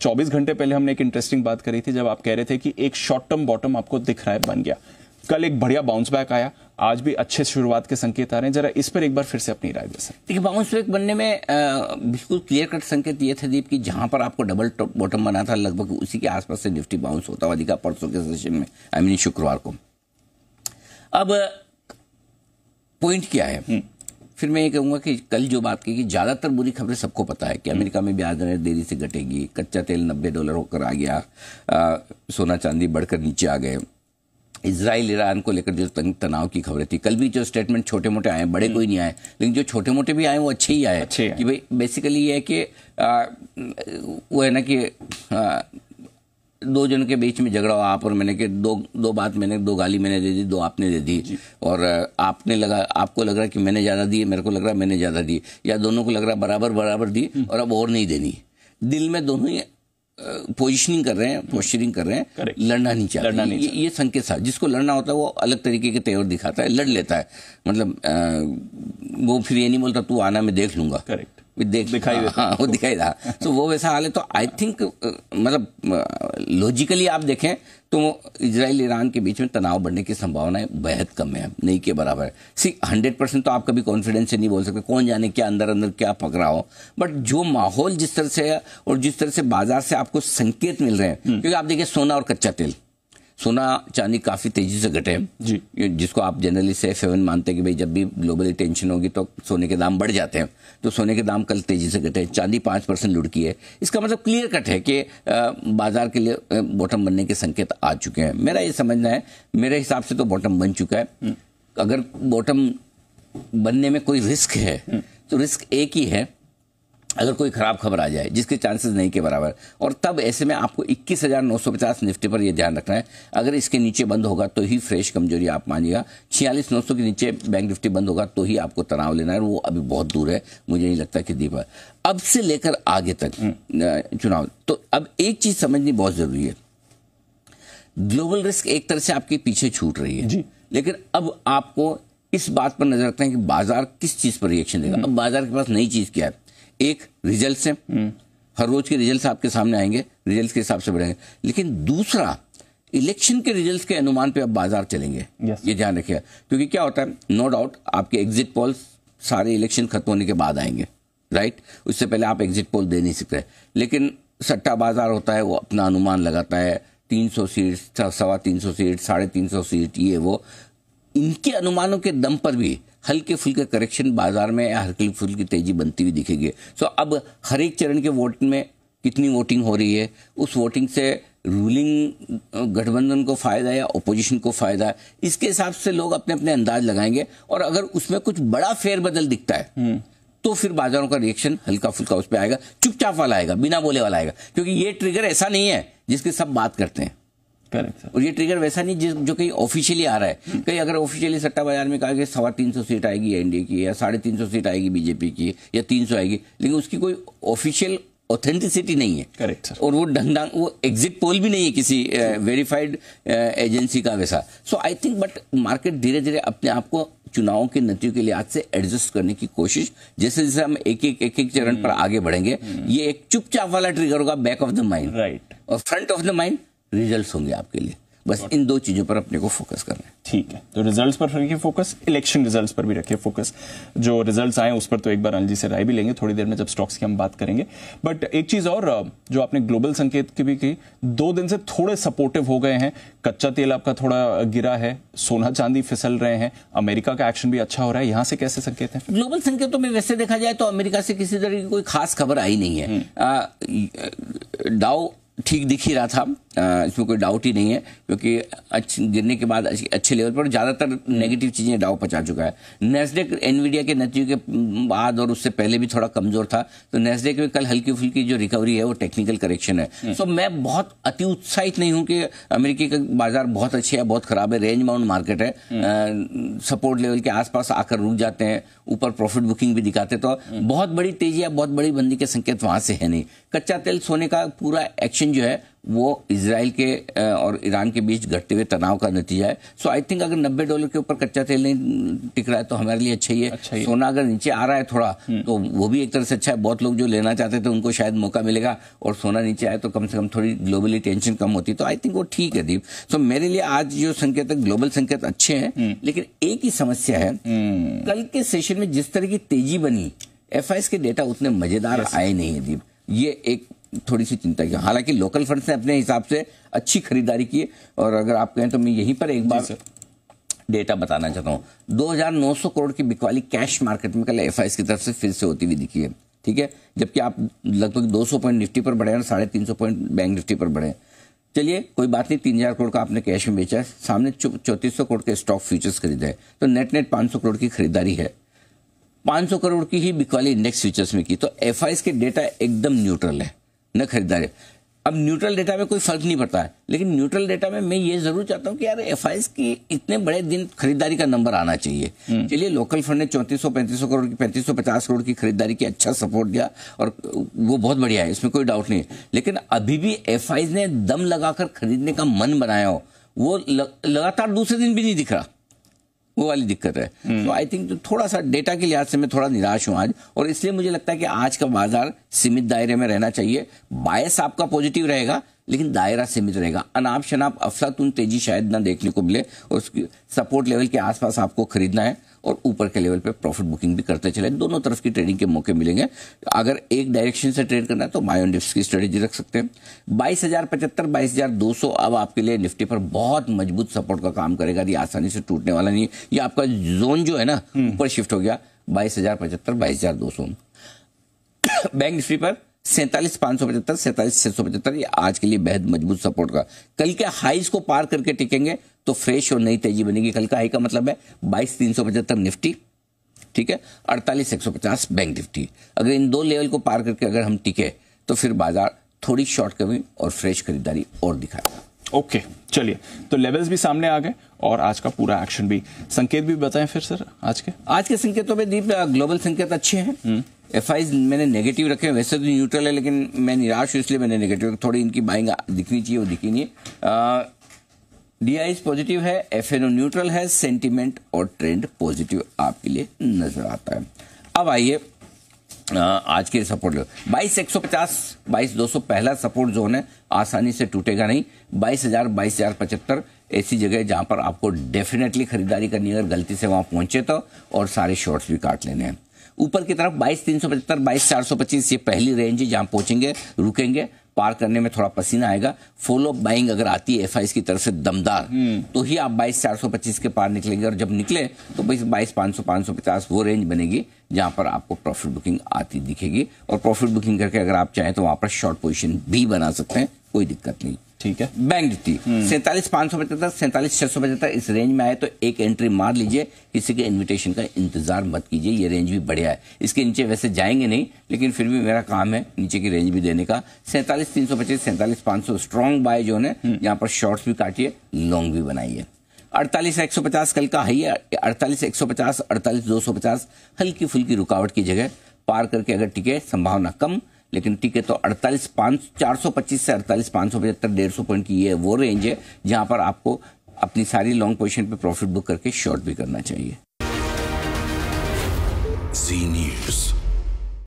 24 घंटे पहले हमने एक इंटरेस्टिंग बात करी थी जब आप कह रहे थे कि एक शॉर्ट टर्म बॉटम आपको दिख रहा है, बन गया। कल एक बढ़िया बाउंस बैक आया, आज भी अच्छे शुरुआत के संकेत आ रहे हैं। जरा इस पर एक बार फिर से अपनी राय दे सकते। देखिए, बाउंस बैक बनने में बिल्कुल क्लियर कट संकेत ये थे दीप कि जहां पर आपको डबल बॉटम बना था लगभग उसी के आसपास से निफ्टी बाउंस होता हुआ दिखा परसों के सेशन में, आई मीन शुक्रवार को। अब पॉइंट क्या है, फिर मैं ये कहूंगा कि कल जो बात की कि ज्यादातर बुरी खबरें सबको पता है कि अमेरिका में ब्याज दरें देरी से घटेगी, कच्चा तेल $90 होकर आ गया, सोना चांदी बढ़कर नीचे आ गए, इजराइल ईरान को लेकर जो तनाव की खबरें थी। कल भी जो स्टेटमेंट छोटे मोटे आए, बड़े कोई नहीं आए, लेकिन जो छोटे मोटे भी आए वो अच्छे ही आए कि भाई बेसिकली ये है कि वो है ना कि दो जनों के बीच में झगड़ा हुआ, आप और मैंने, कि दो बात मैंने, दो गाली मैंने दे दी, दो आपने दे दी, और आपको लग रहा है कि मैंने ज्यादा दी, मेरे को लग रहा है मैंने ज्यादा दी, या दोनों को लग रहा है बराबर बराबर दी और अब और नहीं देनी। दिल में दोनों ही पोजिशनिंग कर रहे हैं, पोस्चरिंग कर रहे हैं, लड़ना नहीं चाहते। ये संकेत था। जिसको लड़ना होता है वो अलग तरीके के तेवर दिखाता है, लड़ लेता है, मतलब वो फिर ये नहीं बोलता तू आना मैं देख लूंगा, करेक्ट, दिखाई हाँ वो दिखाई रहा। तो वो वैसा हाल है। तो आई थिंक मतलब लॉजिकली आप देखें तो इजराइल ईरान के बीच में तनाव बढ़ने की संभावनाएं बेहद कम है, नहीं के बराबर है। 100% तो आप कभी कॉन्फिडेंस से नहीं बोल सकते, कौन जाने क्या अंदर अंदर क्या पक रहा हो, बट जो माहौल जिस तरह से है और जिस तरह से बाजार से आपको संकेत मिल रहे हैं, क्योंकि आप देखिए सोना और कच्चा तेल, सोना चांदी काफी तेजी से घटे जी, जिसको आप जनरली सेफ हेवन मानते हैं कि भाई जब भी ग्लोबली टेंशन होगी तो सोने के दाम बढ़ जाते हैं, तो सोने के दाम कल तेजी से घटे, चांदी 5% लुढ़की है। इसका मतलब क्लियर कट है कि बाजार के लिए बॉटम बनने के संकेत आ चुके हैं। मेरा ये समझना है, मेरे हिसाब से तो बॉटम बन चुका है। अगर बॉटम बनने में कोई रिस्क है तो रिस्क एक ही है, अगर कोई खराब खबर आ जाए, जिसके चांसेस नहीं के बराबर, और तब ऐसे में आपको 21,950 निफ्टी पर यह ध्यान रखना है। अगर इसके नीचे बंद होगा तो ही फ्रेश कमजोरी आप मानिएगा, 46,900 के नीचे बैंक निफ्टी बंद होगा तो ही आपको तनाव लेना है, वो अभी बहुत दूर है, मुझे नहीं लगता कि दीपा अब से लेकर आगे तक चुनाव। तो अब एक चीज समझनी बहुत जरूरी है, ग्लोबल रिस्क एक तरह से आपके पीछे छूट रही है जी, लेकिन अब आपको इस बात पर नजर रखना है कि बाजार किस चीज पर रिएक्शन देगा। अब बाजार के पास नई चीज क्या है, एक रिजल्ट है, हर रोज के रिजल्ट्स आपके सामने आएंगे, रिजल्ट्स के हिसाब से बढ़ेंगे, लेकिन दूसरा इलेक्शन के रिजल्ट्स के अनुमान पे अब बाजार चलेंगे। ये ध्यान रखिएगा, क्योंकि क्या होता है, नो डाउट आपके एग्जिट पोल्स सारे इलेक्शन खत्म होने के बाद आएंगे, राइट, उससे पहले आप एग्जिट पोल दे नहीं सकते, लेकिन सट्टा बाजार होता है, वो अपना अनुमान लगाता है, 300 सीट, 325 सीट, 350 सीट, ये वो, इनके अनुमानों के दम पर भी हल्के फुल्के करेक्शन बाजार में या हल्की फुल्की तेजी बनती हुई दिखेगी। सो अब हर एक चरण के वोट में कितनी वोटिंग हो रही है, उस वोटिंग से रूलिंग गठबंधन को फायदा या ओपोजिशन को फायदा, इसके हिसाब से लोग अपने अपने अंदाज लगाएंगे, और अगर उसमें कुछ बड़ा फेरबदल दिखता है तो फिर बाजारों का रिएक्शन हल्का फुल्का उस पर आएगा, चुपचाप वाला आएगा, बिना बोले वाला आएगा, क्योंकि ये ट्रिगर ऐसा नहीं है जिसकी सब बात करते हैं। और ये ट्रिगर वैसा नहीं जो कहीं ऑफिशियली आ रहा है। कहीं अगर ऑफिशियली सट्टा बाजार में कहा कि 350 सीट आएगी एनडीए की, या 350 सीट आएगी बीजेपी की, या 300 आएगी, लेकिन उसकी कोई ऑफिशियल ऑथेंटिसिटी नहीं है। Correct sir. और वो ढंग वो एग्जिट पोल भी नहीं है किसी वेरीफाइड एजेंसी का वैसा। सो आई थिंक बट मार्केट धीरे धीरे अपने आप को चुनावों के नतीजों के लिहाज से एडजस्ट करने की कोशिश, जैसे जैसे हम एक एक चरण पर आगे बढ़ेंगे, ये एक चुपचाप वाला ट्रिगर होगा, back of the mind, right, और front of the mind results होंगे आपके लिए। बस इन दो चीजों पर अपने को फोकस करना है। ठीक है, तो रिजल्ट्स पर रखिए फोकस, इलेक्शन रिजल्ट्स पर भी रखिए फोकस। जो रिजल्ट्स आए उस पर तो एक बार अनिल जी से राय भी लेंगे थोड़ी देर में जब स्टॉक्स की हम बात करेंगे। बट एक चीज और, जो आपने ग्लोबल संकेत की भी की, 2 दिन से थोड़े सपोर्टिव हो गए हैं, कच्चा तेल आपका थोड़ा गिरा है, सोना चांदी फिसल रहे हैं, अमेरिका का एक्शन भी अच्छा हो रहा है, यहां से कैसे संकेत है? ग्लोबल संकेतों में वैसे देखा जाए तो अमेरिका से किसी तरह की कोई खास खबर आई नहीं है। डाउ ठीक दिख ही रहा था, इसमें कोई डाउट ही नहीं है, क्योंकि गिरने के बाद अच्छे लेवल पर ज्यादातर नेगेटिव चीजें डाउ पचा चुका है। नेस्डेक एनवीडिया के नतीजों के बाद और उससे पहले भी थोड़ा कमजोर था, तो नेस्डेक में कल हल्की फुल्की जो रिकवरी है वो टेक्निकल करेक्शन है। सो मैं बहुत अति उत्साहित नहीं हूं कि अमेरिकी का बाजार बहुत अच्छे है बहुत खराब है, रेंज बाउंड मार्केट है, सपोर्ट लेवल के आसपास आकर रुक जाते हैं, ऊपर प्रॉफिट बुकिंग भी दिखाते, तो बहुत बड़ी तेजी या बहुत बड़ी मंदी के संकेत वहां से है नहीं। कच्चा तेल सोने का पूरा एक्शन जो है वो इजराइल के और ईरान के बीच घटते हुए तनाव का नतीजा है। सो आई थिंक अगर $90 के ऊपर कच्चा तेल नहीं टिक रहा है तो हमारे लिए अच्छा ही है। सोना अगर नीचे आ रहा है थोड़ा तो वो भी एक तरह से अच्छा है। बहुत लोग जो लेना चाहते थे उनको शायद मौका मिलेगा, और सोना नीचे आए तो कम से कम थोड़ी ग्लोबली टेंशन कम होती, तो आई थिंक वो ठीक है दीप। सो मेरे लिए आज जो संकेत है, ग्लोबल संकेत अच्छे हैं, लेकिन एक ही समस्या है, कल के सेशन में जिस तरह की तेजी बनी, एफआईएस के डेटा उतने मजेदार आए नहीं है दीप। ये एक थोड़ी सी चिंता की। हालांकि लोकल फंड्स ने अपने हिसाब से अच्छी खरीदारी की, और अगर आप कहें तो मैं यहीं पर एक बार डेटा बताना चाहता हूँ। 2900 करोड़ की बिकवाली कैश मार्केट में कल एफआईएस की तरफ से फिर से होती हुई दिखी है, ठीक है, जबकि आप लगभग 200 पॉइंट निफ्टी पर बढ़े और 350 पॉइंट बैंक निफ्टी पर बढ़े। चलिए कोई बात नहीं, 3000 करोड़ का आपने कैश में बेचा है, सामने 3400 करोड़ के स्टॉक फ्यूचर्स खरीदे हैं, तो नेट 500 करोड़ की खरीदारी है। 500 करोड़ की ही बिकवाली इंडेक्स फ्यूचर्स में की, तो एफआईएस के डेटा एकदम न्यूट्रल है, न खरीदारी। अब न्यूट्रल डेटा में कोई फर्क नहीं पड़ता है, लेकिन न्यूट्रल डेटा में मैं ये जरूर चाहता हूं कि यार एफआईएस की इतने बड़े दिन खरीदारी का नंबर आना चाहिए। चलिए लोकल फंड ने 3400-3500 करोड़ की 3550 करोड़ की खरीदारी की, अच्छा सपोर्ट दिया, और वो बहुत बढ़िया है, इसमें कोई डाउट नहीं है। लेकिन अभी भी एफआईएस ने दम लगाकर खरीदने का मन बनाया हो, वो लगातार दूसरे दिन भी नहीं दिख रहा, वो वाली दिक्कत है। तो आई थिंक थोड़ा सा डेटा के लिहाज से मैं थोड़ा निराश हूं आज, और इसलिए मुझे लगता है कि आज का बाजार सीमित दायरे में रहना चाहिए। बायस आपका पॉजिटिव रहेगा, लेकिन दायरा सीमित रहेगा। अनाप शनाप अफलातून तेजी शायद ना देखने को मिले, और उसकी सपोर्ट लेवल के आसपास आपको खरीदना है, और ऊपर के लेवल पे प्रॉफिट बुकिंग भी करते चले। दोनों तरफ की ट्रेडिंग के मौके मिलेंगे। अगर एक डायरेक्शन से ट्रेड करना है तो बाय ऑन डिप्स की स्ट्रेटेजी रख सकते हैं। 22,075, 22,200 अब आपके लिए निफ्टी पर बहुत मजबूत सपोर्ट का काम करेगा, ये आसानी से टूटने वाला नहीं है। ये आपका जोन जो है ना ऊपर शिफ्ट हो गया, 22,075, 22,200। बैंक निफ्टी पर 47,575, 47,675, ये आज के लिए बेहद मजबूत सपोर्ट का। कल के हाईज को पार करके टिकेंगे तो फ्रेश और नई तेजी बनेगी। कल का हाई का मतलब है 22,375 निफ्टी, ठीक है, 48,150 बैंक निफ्टी। अगर इन दो लेवल को पार करके अगर हम टिके तो फिर बाजार थोड़ी शॉर्ट कमी और फ्रेश खरीदारी और दिखाएगा। ओके, चलिए, तो लेवल्स भी सामने आ गए और आज का पूरा एक्शन भी। संकेत भी बताएं फिर सर आज के संकेतों में दीप, ग्लोबल संकेत अच्छे हैं। एफआईज मैंने नेगेटिव रखे हैं, वैसे तो न्यूट्रल है, लेकिन मैं निराश हूं इसलिए मैंने नेगेटिव, थोड़ी इनकी बाइंग दिखनी चाहिए, वो दिखी नहीं है। डीआईज पॉजिटिव है, एफएनओ न्यूट्रल है, सेंटीमेंट और ट्रेंड पॉजिटिव आपके लिए नजर आता है। अब आइए आज के सपोर्ट 22,150, 22,200 पहला सपोर्ट जोन है, आसानी से टूटेगा नहीं। 22,000, 22,075 ऐसी जगह जहां पर आपको डेफिनेटली खरीदारी करनी है, अगर गलती से वहां पहुंचे तो, और सारे शॉर्ट्स भी काट लेने हैं। ऊपर की तरफ 22,375, 22,425 ये पहली रेंज है जहां पहुंचेंगे, रुकेंगे, पार करने में थोड़ा पसीना आएगा। फॉलो बाइंग अगर आती है एफआईएस की तरफ से दमदार, तो ही आप 22,425 के पार निकलेंगे, और जब निकले तो 22,500, 550 वो रेंज बनेगी जहां पर आपको प्रॉफिट बुकिंग आती दिखेगी। और प्रॉफिट बुकिंग करके अगर आप चाहें तो वहां पर शॉर्ट पोजीशन भी बना सकते हैं, कोई दिक्कत नहीं, ठीक है। बैंक निफ्टी 47,575, 47,675 इस रेंज में आए तो एक एंट्री मार लीजिए, किसी के इन्विटेशन का इंतजार मत कीजिए, ये रेंज भी बढ़िया है। इसके नीचे वैसे जाएंगे नहीं, लेकिन फिर भी मेरा काम है नीचे की रेंज भी देने का। 47,325, 47,500 स्ट्रॉन्ग बाय जोन है, जहां पर शॉर्ट्स भी काटिए, लॉन्ग भी बनाइए। 48,150 कल का हाई है, 48,150, 48,250 हल्की फुल्की रुकावट की जगह पार करके अगर टिके, संभावना कम, लेकिन टिके तो 48,425 से 48,575, 150 पॉइंट की ये वो रेंज है जहां पर आपको अपनी सारी लॉन्ग पोजीशन पे प्रॉफिट बुक करके शॉर्ट भी करना चाहिए। जी न्यूज़।